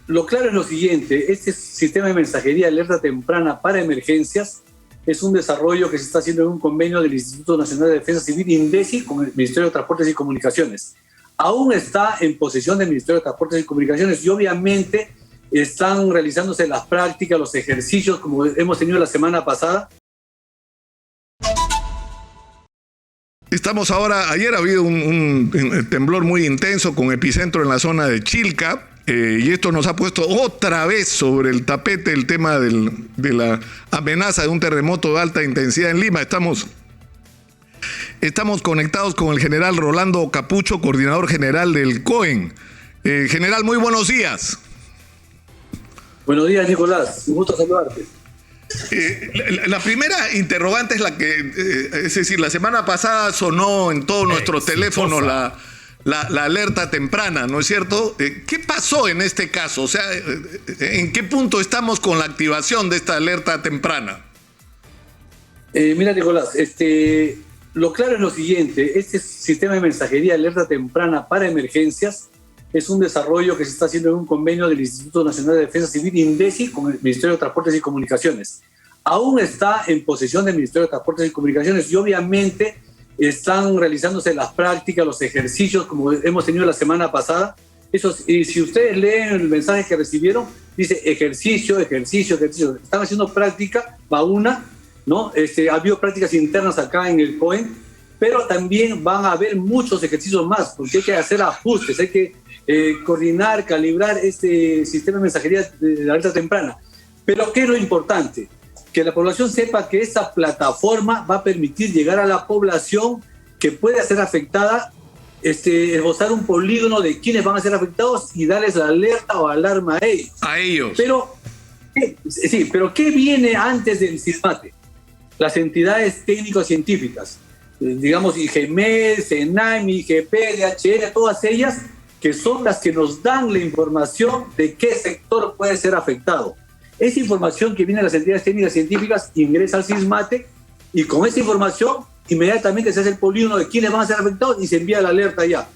lo claro es lo siguiente, este sistema de mensajería de alerta temprana para emergencias es un desarrollo que se está haciendo en un convenio del Instituto Nacional de Defensa Civil, INDECI, con el Ministerio de Transportes y Comunicaciones. Aún está en posesión del Ministerio de Transportes y Comunicaciones y obviamente están realizándose las prácticas, los ejercicios, como hemos tenido la semana pasada. Estamos ahora, ayer ha habido un temblor muy intenso con epicentro en la zona de Chilca, y esto nos ha puesto otra vez sobre el tapete el tema de la amenaza de un terremoto de alta intensidad en Lima. Estamos conectados con el general Rolando Capucho, coordinador general del COEN. General, muy buenos días. Buenos días, Nicolás. Un gusto saludarte. La primera interrogante es la que, es decir, la semana pasada sonó en todos nuestros teléfonos la alerta temprana, ¿no es cierto? ¿Qué pasó en este caso? O sea, ¿en qué punto estamos con la activación de esta alerta temprana? Mira, Nicolás, lo claro es lo siguiente, este sistema de mensajería de alerta temprana para emergencias es un desarrollo que se está haciendo en un convenio del Instituto Nacional de Defensa Civil, INDECI, con el Ministerio de Transportes y Comunicaciones. Aún está en posesión del Ministerio de Transportes y Comunicaciones y obviamente están realizándose las prácticas, los ejercicios, como hemos tenido la semana pasada. Y si ustedes leen el mensaje que recibieron, dice ejercicio, ejercicio, ejercicio. Están haciendo práctica, va una, ¿no? Ha habido prácticas internas acá en el COEN, pero también van a haber muchos ejercicios más, porque hay que hacer ajustes, hay que coordinar, calibrar este sistema de mensajería de la alerta temprana. Pero ¿qué es lo importante? Que la población sepa que esta plataforma va a permitir llegar a la población que puede ser afectada, esbozar un polígono de quiénes van a ser afectados y darles la alerta o alarma a ellos. A ellos. Pero, sí, pero ¿qué viene antes del SISMATE? Las entidades técnico-científicas, digamos IGMED, CENAMI, IGP, DHL, todas ellas que son las que nos dan la información de qué sector puede ser afectado. Esa información que viene de las entidades técnicas científicas ingresa al SISMATE y con esa información inmediatamente se hace el polígono de quiénes van a ser afectados y se envía la alerta ya.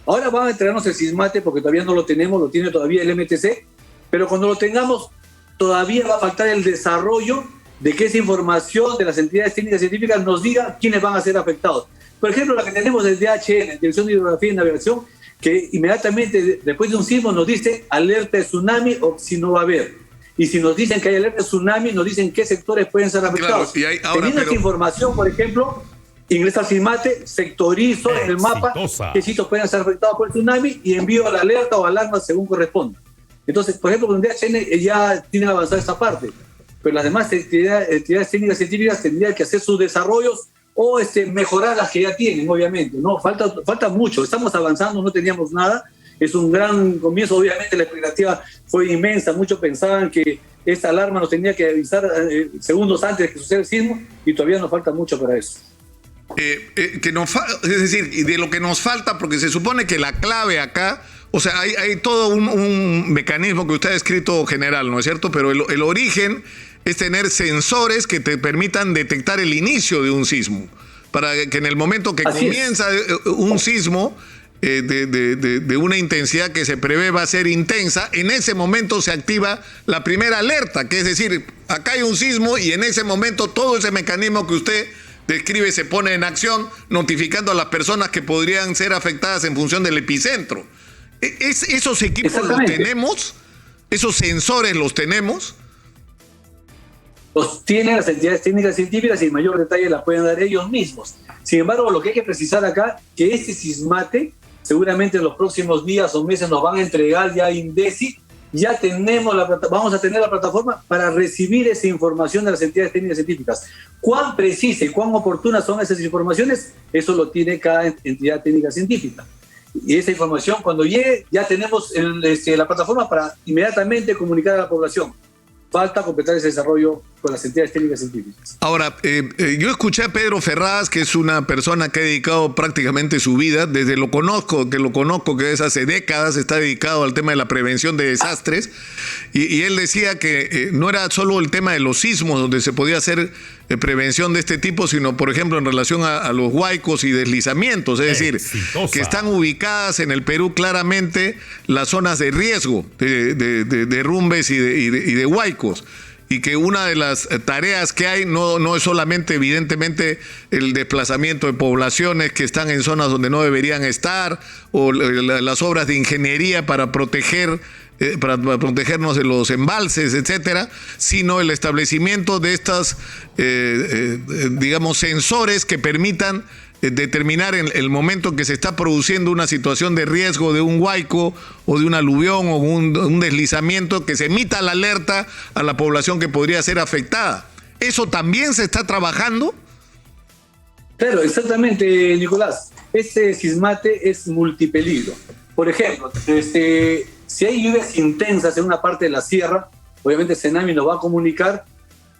Ahora van a entregarnos el SISMATE porque todavía no lo tenemos, lo tiene todavía el MTC, pero cuando lo tengamos todavía va a faltar el desarrollo de que esa información de las entidades técnicas científicas nos diga quiénes van a ser afectados. Por ejemplo, la que tenemos del DHN, Dirección de Hidrografía y Navegación, que inmediatamente después de un sismo nos dice alerta de tsunami o si no va a haber. Y si nos dicen que hay alerta de tsunami, nos dicen qué sectores pueden ser afectados. Claro, Teniendo esta información, por ejemplo, ingresa al SISMATE, sectorizo en el mapa qué sitios pueden ser afectados por el tsunami y envío la alerta o alarma según corresponda. Entonces, por ejemplo, con DHN ya tiene avanzada esta parte, pero las demás entidades técnicas científicas tendrían que hacer sus desarrollos o mejorar las que ya tienen, obviamente. No, falta mucho, estamos avanzando, no teníamos nada. Es un gran comienzo, obviamente la expectativa fue inmensa, muchos pensaban que esta alarma nos tenía que avisar segundos antes de que suceda el sismo y todavía nos falta mucho para eso. Es decir, de lo que nos falta, porque se supone que la clave acá, o sea, hay todo un mecanismo que usted ha escrito general, ¿no es cierto? Pero el origen es tener sensores que te permitan detectar el inicio de un sismo, para que en el momento que comienza un sismo, de una intensidad que se prevé va a ser intensa, en ese momento se activa la primera alerta, que es decir, acá hay un sismo y en ese momento todo ese mecanismo que usted describe se pone en acción, notificando a las personas que podrían ser afectadas en función del epicentro. ¿Esos equipos los tenemos? ¿Esos sensores los tenemos? Los tienen las entidades técnicas científicas y en mayor detalle las pueden dar ellos mismos. Sin embargo, lo que hay que precisar acá, que este SISMATE seguramente en los próximos días o meses nos van a entregar ya INDECI, ya vamos a tener la plataforma para recibir esa información de las entidades técnicas científicas. ¿Cuán precisa y cuán oportunas son esas informaciones? Eso lo tiene cada entidad técnica científica. Y esa información, cuando llegue, ya tenemos la plataforma para inmediatamente comunicar a la población. Falta completar ese desarrollo con las entidades técnicas científicas. Ahora, yo escuché a Pedro Ferraz, que es una persona que ha dedicado prácticamente su vida, desde que es hace décadas, está dedicado al tema de la prevención de desastres, y él decía que no era solo el tema de los sismos donde se podía hacer prevención de este tipo, sino, por ejemplo, en relación a los huaicos y deslizamientos, es decir, que están ubicadas en el Perú claramente las zonas de riesgo de derrumbes y de huaicos. Y que una de las tareas que hay no es solamente, evidentemente, el desplazamiento de poblaciones que están en zonas donde no deberían estar, o las obras de ingeniería para protegernos de los embalses, etcétera, sino el establecimiento de estas, digamos, sensores que permitan determinar en el momento en que se está produciendo una situación de riesgo de un huaico o de un aluvión o un deslizamiento, que se emita la alerta a la población que podría ser afectada. ¿Eso también se está trabajando? Claro, exactamente, Nicolás. Este sismate es multipeligro. Por ejemplo, si hay lluvias intensas en una parte de la sierra, obviamente Senami nos va a comunicar,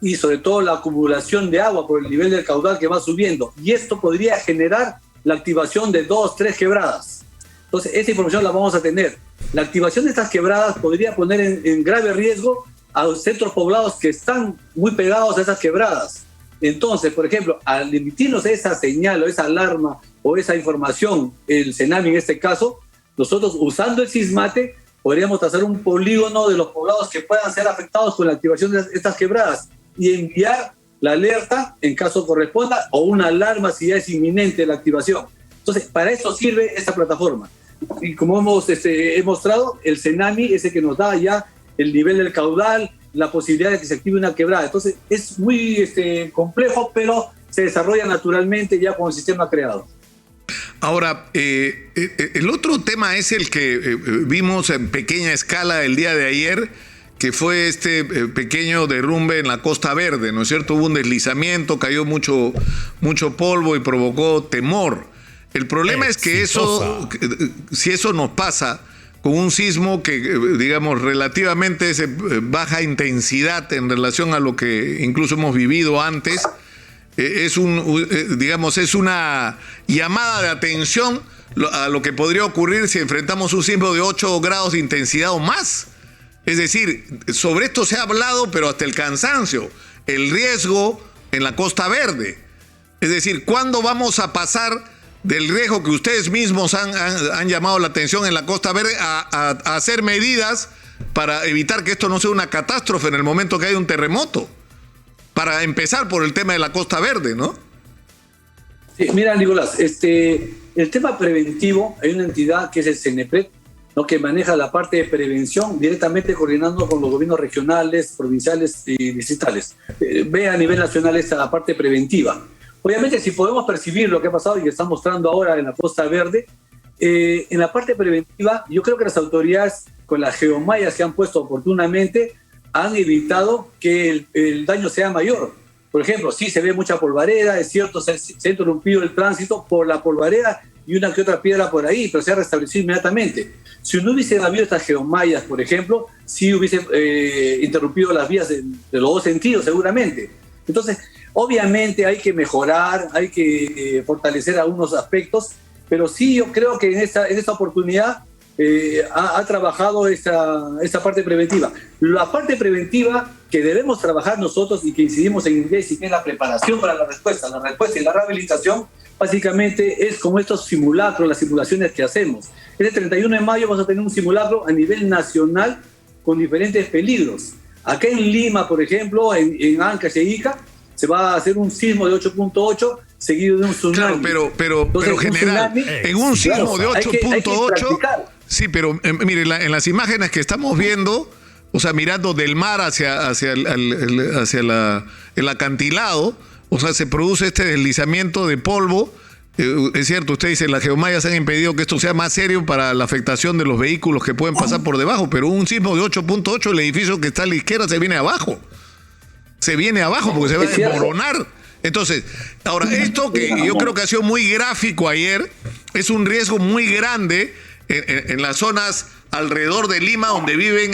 y sobre todo la acumulación de agua por el nivel del caudal que va subiendo. Y esto podría generar la activación de 2, 3 quebradas. Entonces, esa información la vamos a tener. La activación de estas quebradas podría poner en grave riesgo a los centros poblados que están muy pegados a esas quebradas. Entonces, por ejemplo, al emitirnos esa señal o esa alarma o esa información, el Senami en este caso, nosotros usando el sismate podríamos trazar un polígono de los poblados que puedan ser afectados con la activación de estas quebradas y enviar la alerta en caso corresponda, o una alarma si ya es inminente la activación. Entonces, para eso sirve esta plataforma. Y como hemos mostrado, el Senami es el que nos da ya el nivel del caudal, la posibilidad de que se active una quebrada. Entonces, es muy complejo, pero se desarrolla naturalmente ya con el sistema creado. Ahora, el otro tema es el que vimos en pequeña escala el día de ayer, que fue este pequeño derrumbe en la Costa Verde, ¿no es cierto? Hubo un deslizamiento, cayó mucho polvo y provocó temor. El problema es que si eso nos pasa con un sismo que, digamos, relativamente es baja intensidad en relación a lo que incluso hemos vivido antes, es una llamada de atención a lo que podría ocurrir si enfrentamos un sismo de 8 grados de intensidad o más. Es decir, sobre esto se ha hablado, pero hasta el cansancio, el riesgo en la Costa Verde. Es decir, ¿cuándo vamos a pasar del riesgo que ustedes mismos han llamado la atención en la Costa Verde a hacer medidas para evitar que esto no sea una catástrofe en el momento que haya un terremoto? Para empezar por el tema de la Costa Verde, ¿no? Sí, mira, Nicolás, el tema preventivo, hay una entidad que es el CENEPRED, ¿no?, que maneja la parte de prevención directamente coordinando con los gobiernos regionales, provinciales y distritales. Ve a nivel nacional esta parte preventiva. Obviamente, si podemos percibir lo que ha pasado y que está mostrando ahora en la Costa Verde, en la parte preventiva, yo creo que las autoridades, con las geomallas que han puesto oportunamente, han evitado que el daño sea mayor. Por ejemplo, sí se ve mucha polvareda, es cierto, se ha interrumpido el tránsito por la polvareda y una que otra piedra por ahí, pero se ha restablecido inmediatamente. Si no hubiese habido estas geomallas, por ejemplo, sí hubiese interrumpido las vías de los dos sentidos, seguramente. Entonces, obviamente hay que mejorar, hay que fortalecer algunos aspectos, pero sí yo creo que en esta oportunidad ha trabajado esta parte preventiva. La parte preventiva que debemos trabajar nosotros y que incidimos en inglés y que es la preparación para la respuesta y la rehabilitación, básicamente es como estos simulacros, las simulaciones que hacemos. Este 31 de mayo vamos a tener un simulacro a nivel nacional con diferentes peligros. Acá en Lima, por ejemplo, en Ancash e Ica, se va a hacer un sismo de 8.8 seguido de un tsunami. Claro, pero general, en un sismo de 8.8... Sí, pero mire, en las imágenes que estamos viendo, o sea, mirando del mar hacia el acantilado, o sea, se produce este deslizamiento de polvo. Es cierto, usted dice, las geomallas han impedido que esto sea más serio para la afectación de los vehículos que pueden pasar por debajo, pero un sismo de 8.8, el edificio que está a la izquierda se viene abajo. Se viene abajo porque se va a desmoronar. Entonces, ahora, esto que yo creo que ha sido muy gráfico ayer, es un riesgo muy grande en las zonas alrededor de Lima, donde viven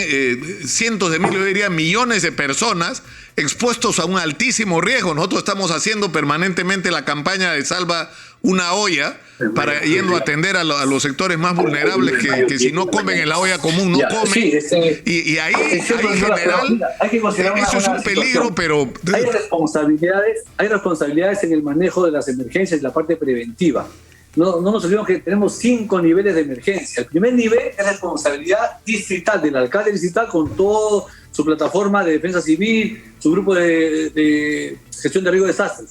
cientos de miles, yo diría millones de personas expuestos a un altísimo riesgo. Nosotros estamos haciendo permanentemente la campaña de Salva una olla, para yendo a atender a los sectores más vulnerables que si no comen en la olla común no comen. Sí, y ahí en general hay que considerar eso es un peligro, pero hay responsabilidades en el manejo de las emergencias y la parte preventiva. No nos olvidemos que tenemos 5 niveles de emergencia. El primer nivel es responsabilidad distrital, del alcalde distrital con toda su plataforma de defensa civil, su grupo de gestión de riesgo de desastres.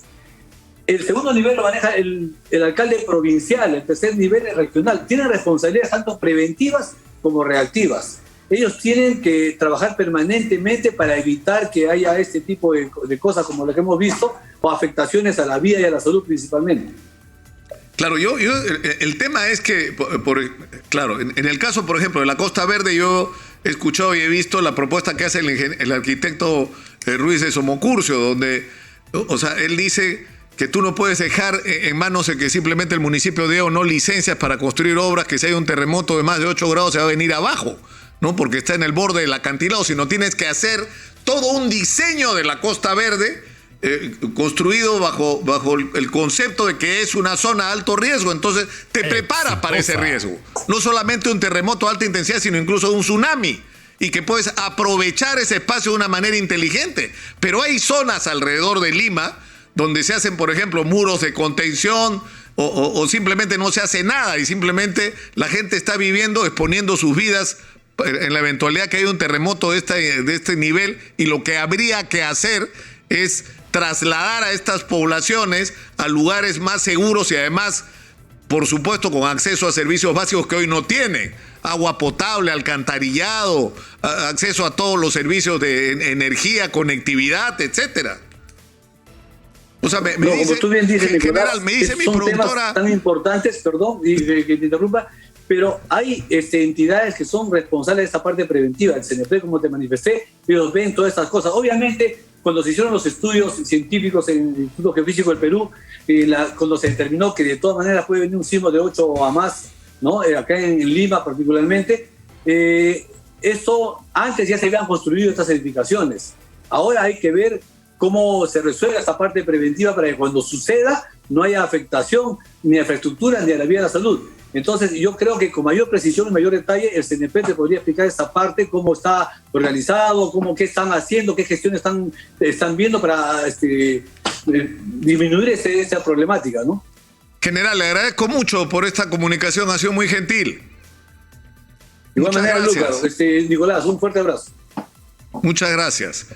El segundo nivel lo maneja el alcalde provincial, el tercer nivel es regional. Tienen responsabilidades tanto preventivas como reactivas. Ellos tienen que trabajar permanentemente para evitar que haya este tipo de cosas como lo que hemos visto, o afectaciones a la vida y a la salud principalmente. Claro, el tema es que, claro, en el caso, por ejemplo, de la Costa Verde, yo he escuchado y he visto la propuesta que hace el arquitecto Ruiz de Somocurcio, donde, o sea, él dice que tú no puedes dejar en manos de que simplemente el municipio dé o no licencias para construir obras, que si hay un terremoto de más de 8 grados se va a venir abajo, ¿no? Porque está en el borde del acantilado, sino tienes que hacer todo un diseño de la Costa Verde construido bajo el concepto de que es una zona de alto riesgo. Entonces te prepara para ese riesgo. No solamente un terremoto de alta intensidad, sino incluso un tsunami. Y que puedes aprovechar ese espacio de una manera inteligente. Pero hay zonas alrededor de Lima donde se hacen, por ejemplo, muros de contención o simplemente no se hace nada y simplemente la gente está viviendo, exponiendo sus vidas en la eventualidad que haya un terremoto de este nivel, y lo que habría que hacer es trasladar a estas poblaciones a lugares más seguros y además, por supuesto, con acceso a servicios básicos que hoy no tienen. Agua potable, alcantarillado, acceso a todos los servicios de energía, conectividad, etcétera. O sea, como tú bien dices, Nicolás, general, me dice mi productora... Temas tan importantes, perdón, que te interrumpa, pero hay entidades que son responsables de esta parte preventiva. El CNP, como te manifesté, ellos ven todas estas cosas. Obviamente, cuando se hicieron los estudios científicos en el Instituto Geofísico del Perú, cuando se determinó que de todas maneras puede venir un sismo de 8 o a más, ¿no? Acá en Lima particularmente, eso antes ya se habían construido estas edificaciones. Ahora hay que ver cómo se resuelve esta parte preventiva para que cuando suceda no haya afectación ni a infraestructura ni a la vida de la salud. Entonces yo creo que con mayor precisión y mayor detalle el CNP te podría explicar esta parte, cómo está organizado, qué están haciendo, qué gestiones están viendo para disminuir esa problemática, ¿no? General, le agradezco mucho por esta comunicación, ha sido muy gentil. De igual manera, Lucas, Nicolás, un fuerte abrazo. Muchas gracias.